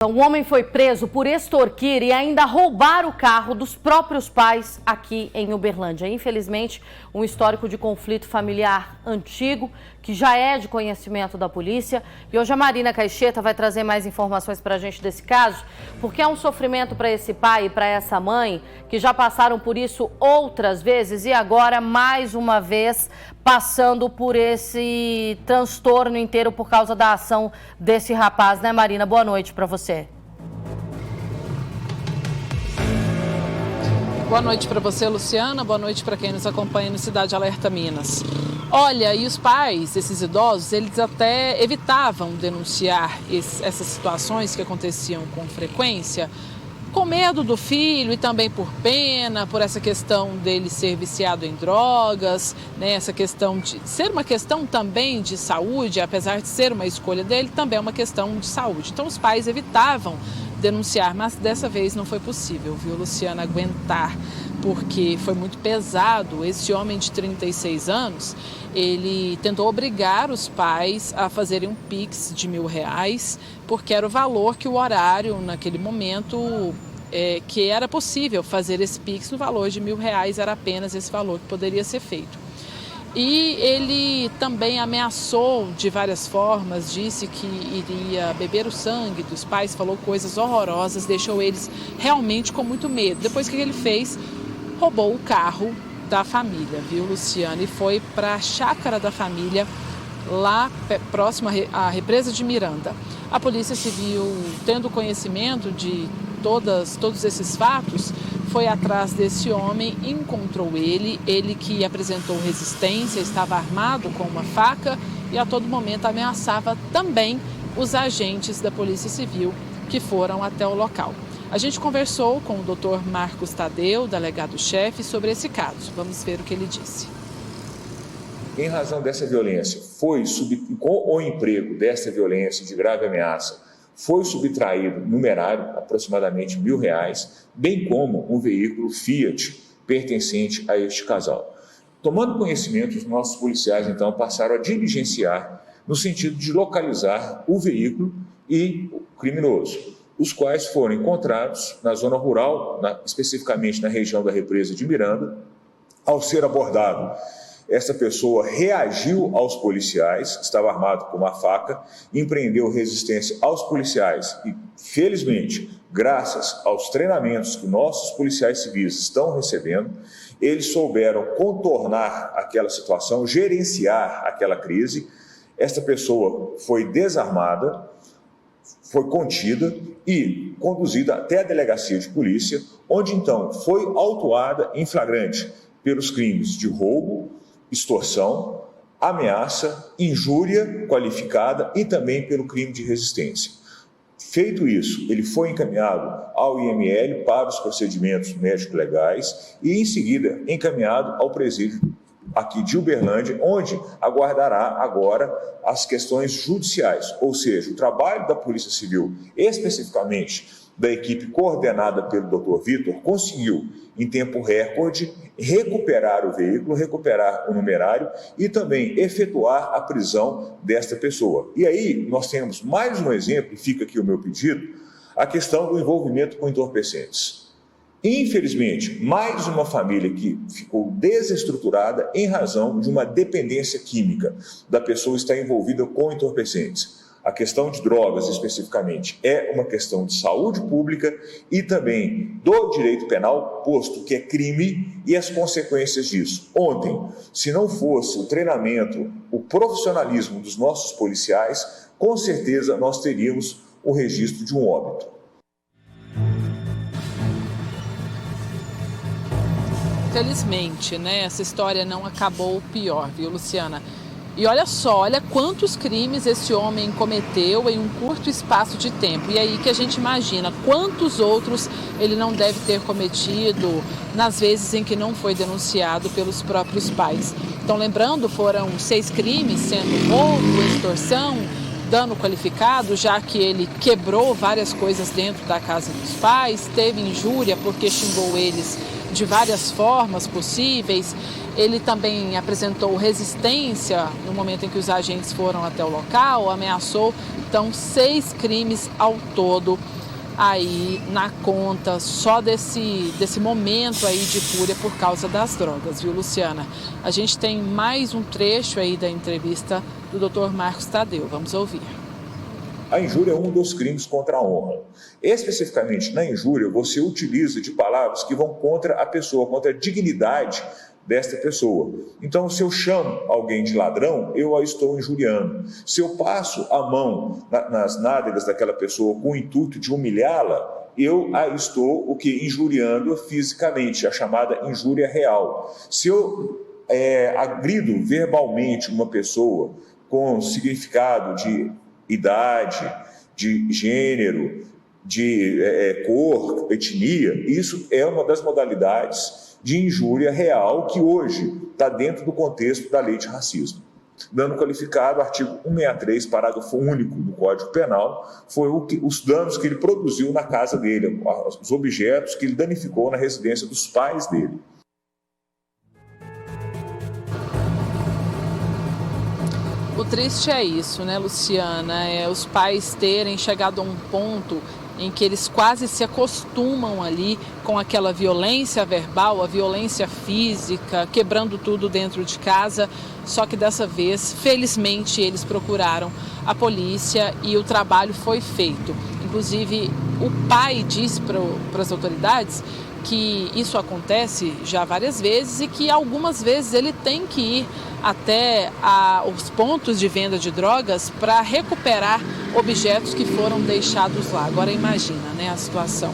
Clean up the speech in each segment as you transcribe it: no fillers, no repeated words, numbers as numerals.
Um homem foi preso por extorquir e ainda roubar o carro dos próprios pais aqui em Uberlândia. Infelizmente, um histórico de conflito familiar antigo, que já é de conhecimento da polícia. E hoje a Marina Caixeta vai trazer mais informações para a gente desse caso, porque é um sofrimento para esse pai e para essa mãe, que já passaram por isso outras vezes e agora, mais uma vez, passando por esse transtorno inteiro por causa da ação desse rapaz, né, Marina? Boa noite para você. Boa noite para você, Luciana. Boa noite para quem nos acompanha no Cidade Alerta Minas. Olha, e os pais desses idosos, eles até evitavam denunciar essas situações que aconteciam com frequência, com medo do filho e também por pena, por essa questão dele ser viciado em drogas, né? Essa questão de ser uma questão também de saúde, apesar de ser uma escolha dele, também é uma questão de saúde. Então os pais evitavam denunciar, mas dessa vez não foi possível, viu, Luciana, aguentar, porque foi muito pesado. Esse homem de 36 anos, ele tentou obrigar os pais a fazerem um Pix de R$1.000, porque era o valor que o horário, naquele momento, que era possível fazer esse Pix, no valor de R$1.000, era apenas esse valor que poderia ser feito. E ele também ameaçou de várias formas, disse que iria beber o sangue dos pais, falou coisas horrorosas, deixou eles realmente com muito medo. Depois o que ele fez? Roubou o carro da família, viu, Luciana? E foi para a chácara da família, lá próximo à represa de Miranda. A Polícia Civil, tendo conhecimento de todos esses fatos, foi atrás desse homem, encontrou ele que apresentou resistência, estava armado com uma faca e a todo momento ameaçava também os agentes da Polícia Civil que foram até o local. A gente conversou com o Dr. Marcos Tadeu, delegado-chefe, sobre esse caso. Vamos ver o que ele disse. Em razão dessa violência, com o emprego dessa violência de grave ameaça, foi subtraído numerário, aproximadamente R$1.000, bem como um veículo Fiat pertencente a este casal. Tomando conhecimento, os nossos policiais, então, passaram a diligenciar no sentido de localizar o veículo e o criminoso, os quais foram encontrados na zona rural, especificamente na região da represa de Miranda. Ao ser abordado, essa pessoa reagiu aos policiais, estava armado com uma faca, empreendeu resistência aos policiais e, felizmente, graças aos treinamentos que nossos policiais civis estão recebendo, eles souberam contornar aquela situação, gerenciar aquela crise. Esta pessoa foi desarmada, foi contida e conduzida até a delegacia de polícia, onde então foi autuada em flagrante pelos crimes de roubo, extorsão, ameaça, injúria qualificada e também pelo crime de resistência. Feito isso, ele foi encaminhado ao IML para os procedimentos médico-legais e, em seguida, encaminhado ao presídio aqui de Uberlândia, onde aguardará agora as questões judiciais, ou seja, o trabalho da Polícia Civil, especificamente da equipe coordenada pelo Dr. Vitor, conseguiu, em tempo recorde, recuperar o veículo, recuperar o numerário e também efetuar a prisão desta pessoa. E aí nós temos mais um exemplo, e fica aqui o meu pedido, a questão do envolvimento com entorpecentes. Infelizmente, mais uma família que ficou desestruturada em razão de uma dependência química da pessoa estar envolvida com entorpecentes. A questão de drogas, especificamente, é uma questão de saúde pública e também do direito penal, posto que é crime e as consequências disso. Ontem, se não fosse o treinamento, o profissionalismo dos nossos policiais, com certeza nós teríamos o registro de um óbito. Felizmente, né, essa história não acabou pior, viu, Luciana? E olha só, olha quantos crimes esse homem cometeu em um curto espaço de tempo. E aí que a gente imagina quantos outros ele não deve ter cometido nas vezes em que não foi denunciado pelos próprios pais. Então, lembrando, foram 6 crimes, sendo roubo, extorsão, dano qualificado, já que ele quebrou várias coisas dentro da casa dos pais, teve injúria porque xingou eles de várias formas possíveis. Ele também apresentou resistência no momento em que os agentes foram até o local, ameaçou. Então, 6 crimes ao todo aí na conta só desse momento aí de fúria por causa das drogas, viu, Luciana? A gente tem mais um trecho aí da entrevista do Dr. Marcos Tadeu. Vamos ouvir. A injúria é um dos crimes contra a honra. Especificamente na injúria, você utiliza de palavras que vão contra a pessoa, contra a dignidade desta pessoa. Então, se eu chamo alguém de ladrão, eu a estou injuriando. Se eu passo a mão nas nádegas daquela pessoa com o intuito de humilhá-la, eu a estou injuriando fisicamente, a chamada injúria real. Se eu agrido verbalmente uma pessoa com significado de idade, de gênero, de cor, etnia, isso é uma das modalidades de injúria real que hoje está dentro do contexto da lei de racismo. Dano qualificado, artigo 163, parágrafo único do Código Penal, foi os danos que ele produziu na casa dele, os objetos que ele danificou na residência dos pais dele. O triste é isso, né, Luciana? Os pais terem chegado a um ponto em que eles quase se acostumam ali com aquela violência verbal, a violência física, quebrando tudo dentro de casa. Só que dessa vez, felizmente, eles procuraram a polícia e o trabalho foi feito. Inclusive, o pai disse para as autoridades que isso acontece já várias vezes e que algumas vezes ele tem que ir até os pontos de venda de drogas para recuperar objetos que foram deixados lá. Agora imagina, né, a situação.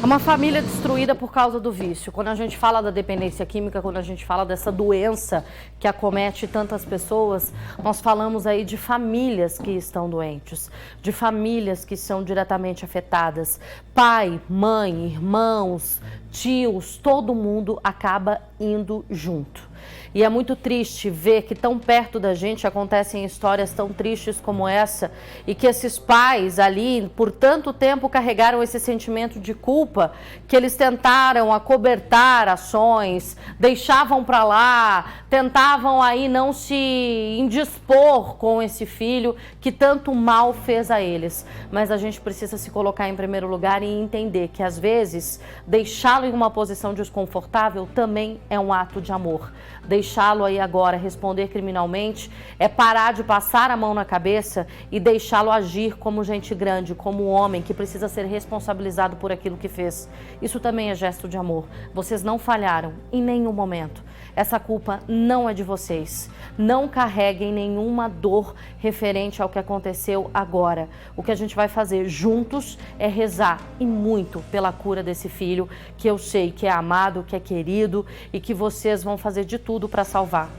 É uma família destruída por causa do vício. Quando a gente fala da dependência química, quando a gente fala dessa doença que acomete tantas pessoas, nós falamos aí de famílias que estão doentes, de famílias que são diretamente afetadas. Pai, mãe, irmãos, tios, todo mundo acaba indo junto. E é muito triste ver que tão perto da gente acontecem histórias tão tristes como essa e que esses pais ali, por tanto tempo, carregaram esse sentimento de culpa que eles tentaram acobertar ações, deixavam para lá, tentavam aí não se indispor com esse filho que tanto mal fez a eles. Mas a gente precisa se colocar em primeiro lugar e entender que às vezes deixá-lo em uma posição desconfortável também é um ato de amor. Deixá-lo aí agora responder criminalmente é parar de passar a mão na cabeça e deixá-lo agir como gente grande, como um homem que precisa ser responsabilizado por aquilo que fez. Isso também é gesto de amor. Vocês não falharam em nenhum momento. Essa culpa não é de vocês. Não carreguem nenhuma dor referente ao que aconteceu agora. O que a gente vai fazer juntos é rezar e muito pela cura desse filho, que eu sei que é amado, que é querido e que vocês vão fazer de tudo para salvar.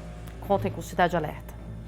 Contem com Cidade Alerta.